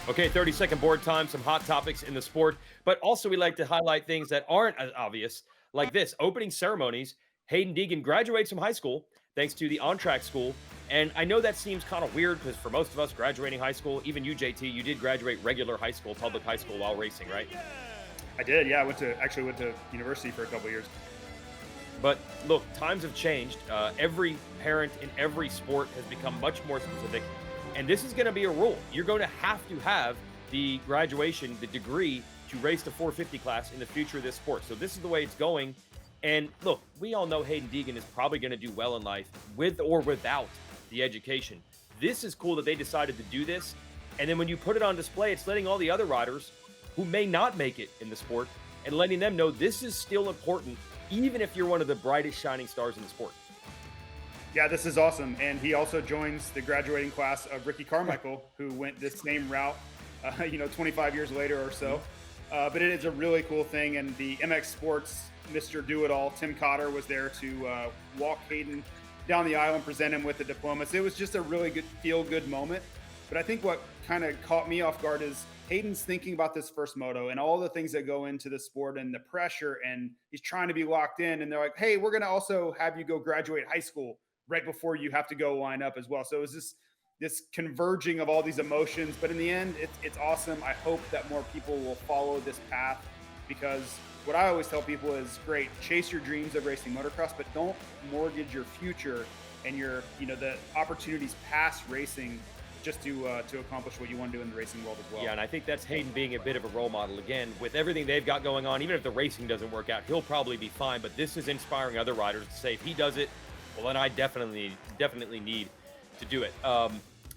Okay, 30-second board time, some hot topics in the sport, but also we like to highlight things that aren't as obvious, like this opening ceremonies. Hayden Deegan graduates from high school thanks to the on track school. And I know that seems kind of weird because for most of us graduating high school, even you, JT, you did graduate regular high school, public high school while racing, right? I did, yeah. I went to university for a couple years. But look, times have changed. Every parent in every sport has become much more specific. And this is going to be a rule. You're going to have the graduation, the degree to race the 450 class in the future of this sport. So this is the way it's going. And look, we all know Hayden Deegan is probably going to do well in life with or without the education. This is cool that they decided to do this. And then when you put it on display, it's letting all the other riders who may not make it in the sport and letting them know this is still important, even if you're one of the brightest shining stars in the sport. Yeah, this is awesome. And he also joins the graduating class of Ricky Carmichael, who went this same route, 25 years later or so. But it is a really cool thing. And the MX Sports Mr. Do-It-All, Tim Cotter, was there to walk Hayden down the aisle and present him with the diploma. So it was just a really good, feel-good moment. But I think what kind of caught me off guard is Hayden's thinking about this first moto and all the things that go into the sport and the pressure, and he's trying to be locked in. And they're like, hey, we're going to also have you go graduate high school right before you have to go line up as well. So it was this converging of all these emotions. But in the end, it's awesome. I hope that more people will follow this path, because what I always tell people is, great, chase your dreams of racing motocross, but don't mortgage your future and the opportunities past racing just to accomplish what you want to do in the racing world as well. Yeah, and I think that's Hayden being a bit of a role model. Again, with everything they've got going on, even if the racing doesn't work out, he'll probably be fine. But this is inspiring other riders to say, if he does it, well, then I definitely need to do it.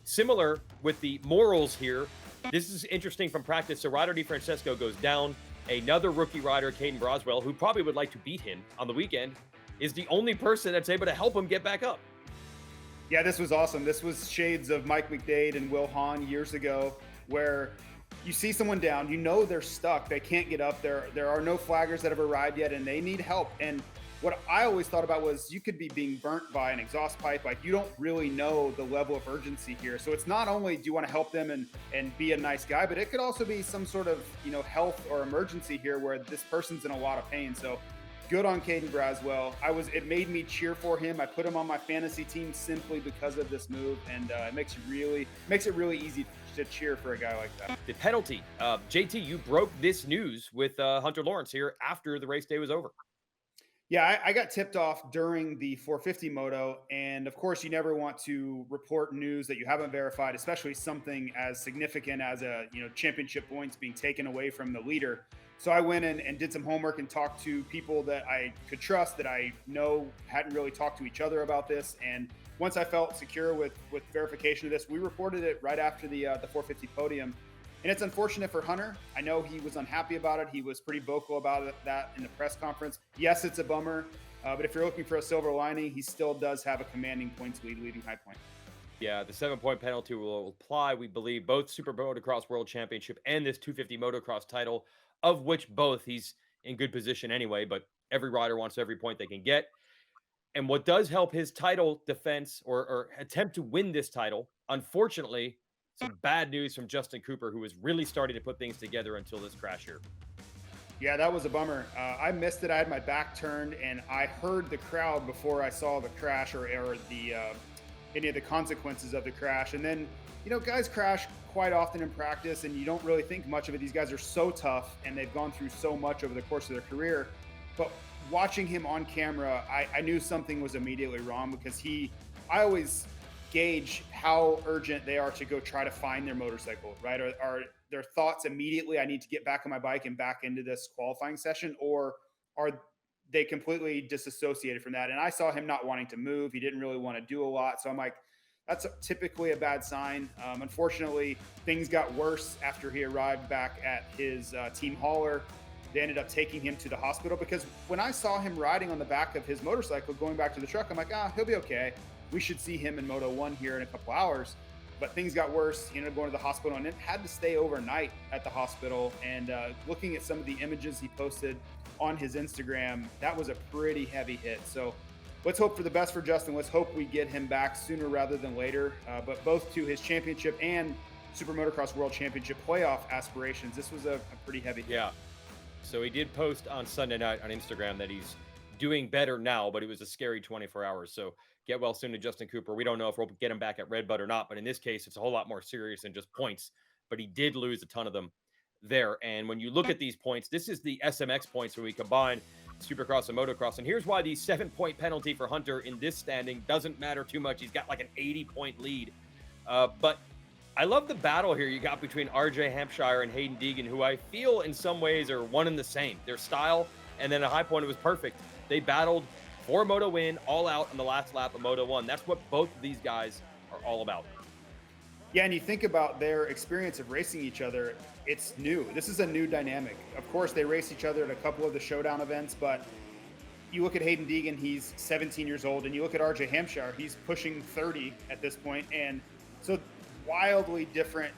Similar with the morals here, this is interesting from practice. So Ryder DiFrancesco goes down. Another rookie rider, Caden Broswell, who probably would like to beat him on the weekend, is the only person that's able to help him get back up. Yeah, this was awesome. This was shades of Mike McDade and Will Hahn years ago, where you see someone down, they're stuck, they can't get up. There are no flaggers that have arrived yet, and they need help. And what I always thought about was, you could be being burnt by an exhaust pipe. Like, you don't really know the level of urgency here. So it's not only do you want to help them and be a nice guy, but it could also be some sort of, health or emergency here where this person's in a lot of pain. So good on Caden Braswell. It made me cheer for him. I put him on my fantasy team simply because of this move, and it makes it really easy to cheer for a guy like that. The penalty, JT, you broke this news with Hunter Lawrence here after the race day was over. Yeah, I got tipped off during the 450 moto, and of course, you never want to report news that you haven't verified, especially something as significant as championship points being taken away from the leader. So I went in and did some homework and talked to people that I could trust, that I know hadn't really talked to each other about this. And once I felt secure with verification of this, we reported it right after the 450 podium. And it's unfortunate for Hunter. I know he was unhappy about it. He was pretty vocal about that in the press conference. Yes, it's a bummer, but if you're looking for a silver lining, he still does have a commanding points lead leading High Point. Yeah, the 7-point penalty will apply, we believe, both Super Motocross World Championship and this 250 Motocross title, of which both he's in good position anyway, but every rider wants every point they can get. And what does help his title defense or attempt to win this title, unfortunately, some bad news from Justin Cooper, who was really starting to put things together until this crash here. Yeah, that was a bummer. I missed it. I had my back turned, and I heard the crowd before I saw the crash or the any of the consequences of the crash. And then, guys crash quite often in practice, and you don't really think much of it. These guys are so tough, and they've gone through so much over the course of their career. But watching him on camera, I knew something was immediately wrong, because I always gauge how urgent they are to go try to find their motorcycle, right? Are their thoughts immediately, I need to get back on my bike and back into this qualifying session, or are they completely disassociated from that? And I saw him not wanting to move. He didn't really want to do a lot. So I'm like, that's typically a bad sign. Unfortunately, things got worse after he arrived back at his team hauler. They ended up taking him to the hospital, because when I saw him riding on the back of his motorcycle going back to the truck, I'm like, he'll be okay. We should see him in Moto 1 here in a couple hours. But things got worse. He ended up going to the hospital and then had to stay overnight at the hospital. And looking at some of the images he posted on his Instagram, that was a pretty heavy hit. So let's hope for the best for Justin. Let's hope we get him back sooner rather than later. But both to his championship and Super Motocross World Championship playoff aspirations. This was a pretty heavy hit. Yeah. So he did post on Sunday night on Instagram that he's doing better now, but it was a scary 24 hours. So get well soon to Justin Cooper. We don't know if we'll get him back at Redbud or not, but in this case, it's a whole lot more serious than just points. But he did lose a ton of them there. And when you look at these points, this is the SMX points when we combine Supercross and Motocross. And here's why the 7-point penalty for Hunter in this standing doesn't matter too much. He's got like an 80-point lead. But I love the battle here you got between RJ Hampshire and Hayden Deegan, who I feel in some ways are one and the same. Their style, and then a high point, it was perfect. They battled for a Moto win, all out on the last lap of Moto 1. That's what both of these guys are all about. Yeah, and you think about their experience of racing each other, it's new. This is a new dynamic. Of course, they race each other at a couple of the showdown events, but you look at Hayden Deegan, he's 17 years old, and you look at RJ Hampshire, he's pushing 30 at this point, and so wildly different,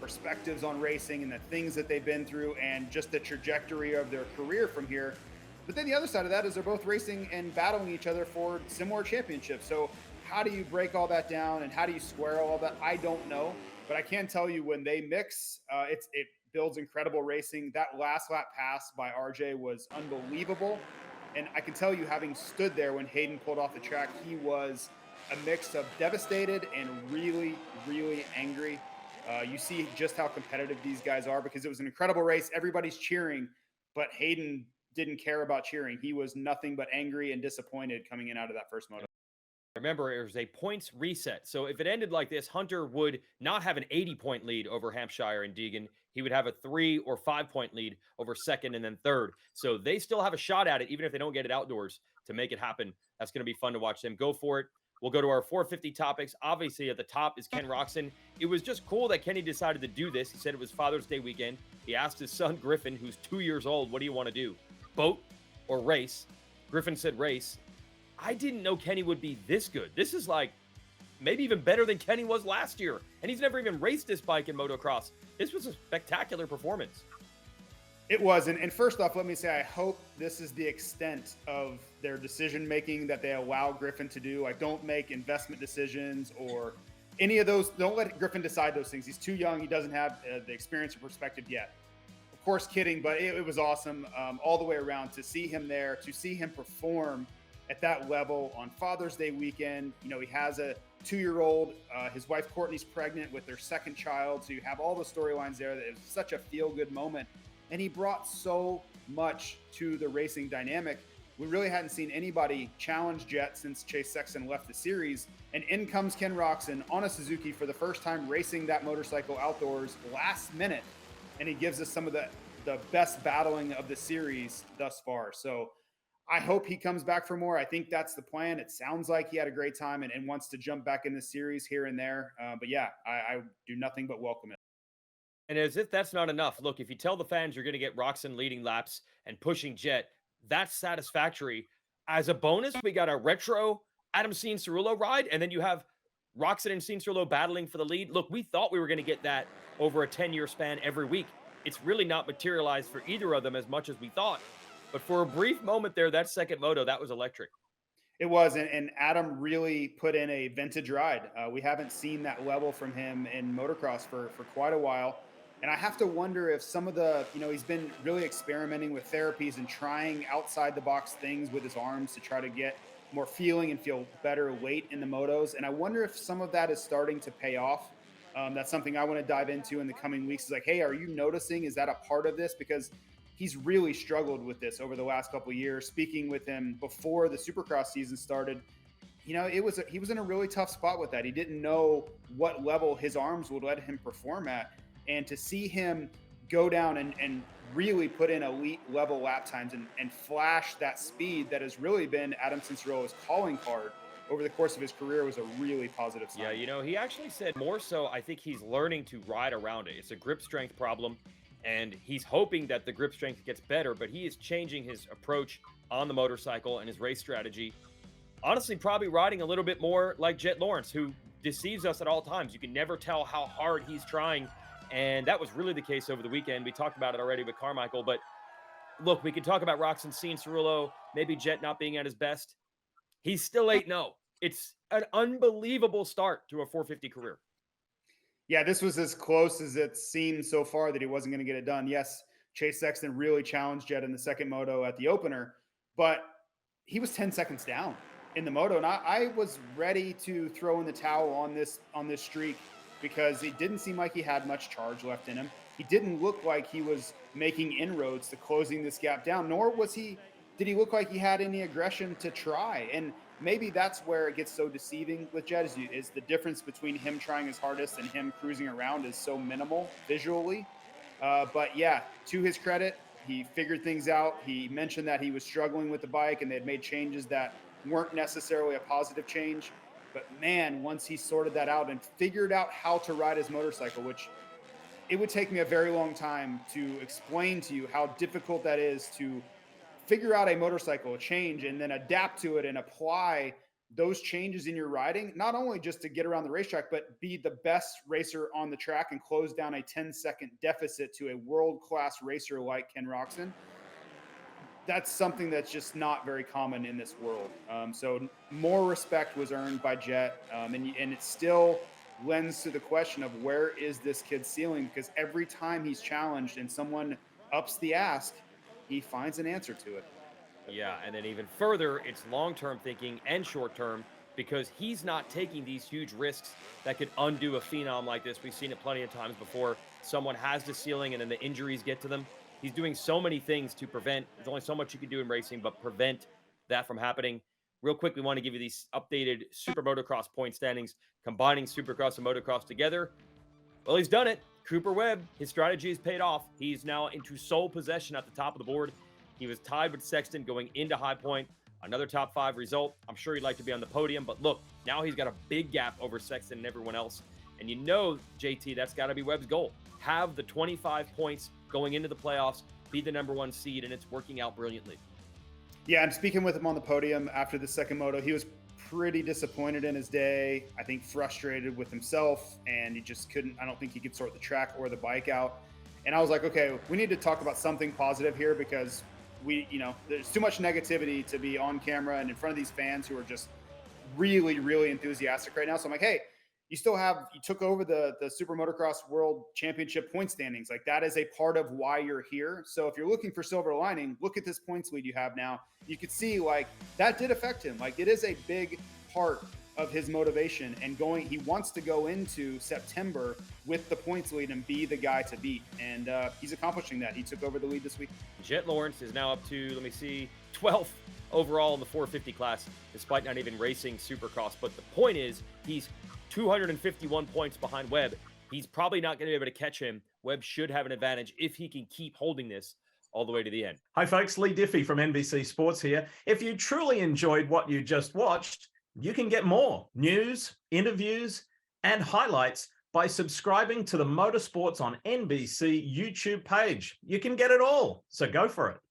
perspectives on racing and the things that they've been through and just the trajectory of their career from here. But then the other side of that is they're both racing and battling each other for similar championships. So how do you break all that down and how do you square all that? I don't know, but I can tell you when they mix, it builds incredible racing. That last lap pass by RJ was unbelievable. And I can tell you, having stood there when Hayden pulled off the track, he was a mix of devastated and really, really angry. You see just how competitive these guys are because it was an incredible race. Everybody's cheering, but Hayden didn't care about cheering. He was nothing but angry and disappointed coming in out of that first moto. Remember, it was a points reset. So if it ended like this, Hunter would not have an 80-point lead over Hampshire and Deegan. He would have a 3 or 5-point lead over second and then third. So they still have a shot at it, even if they don't get it outdoors, to make it happen. That's going to be fun to watch them go for it. We'll go to our 450 topics. Obviously, at the top is Ken Roczen. It was just cool that Kenny decided to do this. He said it was Father's Day weekend. He asked his son, Griffin, who's 2 years old, what do you want to do? Boat or race? Griffin said race. I didn't know Kenny would be this good. This is like maybe even better than Kenny was last year. And he's never even raced this bike in motocross. This was a spectacular performance. It was. And first off, let me say, I hope this is the extent of their decision-making that they allow Griffin to do. Like, don't make investment decisions or any of those. Don't let Griffin decide those things. He's too young. He doesn't have the experience or perspective yet. Of course, kidding, but it was awesome all the way around to see him there, to see him perform at that level on Father's Day weekend. He has a 2-year-old. His wife Courtney's pregnant with their second child. So you have all the storylines there. That it was such a feel-good moment. And he brought so much to the racing dynamic. We really hadn't seen anybody challenge Jet since Chase Sexton left the series. And in comes Ken Roczen on a Suzuki for the first time racing that motorcycle outdoors last minute. And he gives us some of the best battling of the series thus far. So I hope he comes back for more. I think that's the plan. It sounds like he had a great time and wants to jump back in the series here and there. But yeah, I do nothing but welcome it. And as if that's not enough, look, if you tell the fans you're going to get Roczen leading laps and pushing Jet, that's satisfactory. As a bonus, we got a retro Adam Cianciarulo ride, and then you have Roczen and Cianciarulo battling for the lead. Look, we thought we were going to get that over a 10-year span every week. It's really not materialized for either of them as much as we thought. But for a brief moment there, that second moto, that was electric. It was, and Adam really put in a vintage ride. We haven't seen that level from him in motocross for quite a while. And I have to wonder if some of the, he's been really experimenting with therapies and trying outside the box things with his arms to try to get more feeling and feel better weight in the motos. And I wonder if some of that is starting to pay off. That's something I want to dive into in the coming weeks. Is like, hey, are you noticing? Is that a part of this? Because he's really struggled with this over the last couple of years. Speaking with him before the Supercross season started, he was in a really tough spot with that. He didn't know what level his arms would let him perform at. And to see him go down and really put in elite level lap times and flash that speed that has really been Adam Cianciarulo's calling card over the course of his career was a really positive sign. Yeah, he actually said more so, I think he's learning to ride around it. It's a grip strength problem, and he's hoping that the grip strength gets better, but he is changing his approach on the motorcycle and his race strategy. Honestly, probably riding a little bit more like Jet Lawrence, who deceives us at all times. You can never tell how hard he's trying. And that was really the case over the weekend. We talked about it already with Carmichael. But look, we can talk about Roczen, Cianciarulo, maybe Jet not being at his best. He's still 8-0. It's an unbelievable start to a 450 career. Yeah, this was as close as it seemed so far that he wasn't going to get it done. Yes, Chase Sexton really challenged Jett in the second moto at the opener, but he was 10 seconds down in the moto, and I was ready to throw in the towel on this streak because it didn't seem like he had much charge left in him. He didn't look like he was making inroads to closing this gap down, nor was he did he look like he had any aggression to try. And maybe that's where it gets so deceiving with Jett is the difference between him trying his hardest and him cruising around is so minimal visually. But yeah, to his credit, he figured things out. He mentioned that he was struggling with the bike and they had made changes that weren't necessarily a positive change. But man, once he sorted that out and figured out how to ride his motorcycle, which it would take me a very long time to explain to you how difficult that is to figure out a motorcycle change and then adapt to it and apply those changes in your riding, not only just to get around the racetrack, but be the best racer on the track and close down a 10-second deficit to a world-class racer like Ken Roczen. That's something that's just not very common in this world. So more respect was earned by Jett, and it still lends to the question of where is this kid's ceiling? Because every time he's challenged and someone ups the ask, he finds an answer to it. Yeah, and then even further, it's long-term thinking and short-term because he's not taking these huge risks that could undo a phenom like this. We've seen it plenty of times before. Someone has the ceiling and then the injuries get to them. He's doing so many things to prevent. There's only so much you can do in racing, but prevent that from happening. Real quick, we want to give you these updated Super Motocross point standings, combining Supercross and Motocross together. Well, he's done it. Cooper Webb, his strategy has paid off. He's now into sole possession at the top of the board. He was tied with Sexton going into High Point. Another top 5 result. I'm sure he'd like to be on the podium, but look, now he's got a big gap over Sexton and everyone else. And you know, JT, that's got to be Webb's goal. Have the 25 points going into the playoffs, be the #1 seed, and it's working out brilliantly. Yeah, and speaking with him on the podium after the second moto, he was pretty disappointed in his day. I think frustrated with himself, and he just couldn't, I don't think he could sort the track or the bike out. And I was like, okay, we need to talk about something positive here because there's too much negativity to be on camera and in front of these fans who are just really, really enthusiastic right now. So I'm like, hey, you took over the Super Motocross World Championship point standings. Like that is a part of why you're here. So if you're looking for silver lining, look at this points lead you have now. You could see like that did affect him. Like it is a big part of his motivation and he wants to go into September with the points lead and be the guy to beat. And he's accomplishing that. He took over the lead this week. Jett Lawrence is now up to, 12th overall in the 450 class, despite not even racing Supercross. But the point is, he's 251 points behind Webb. He's probably not going to be able to catch him. Webb should have an advantage if he can keep holding this all the way to the end. Hi, folks. Lee Diffie from NBC Sports here. If you truly enjoyed what you just watched, you can get more news, interviews, and highlights by subscribing to the Motorsports on NBC YouTube page. You can get it all, so go for it.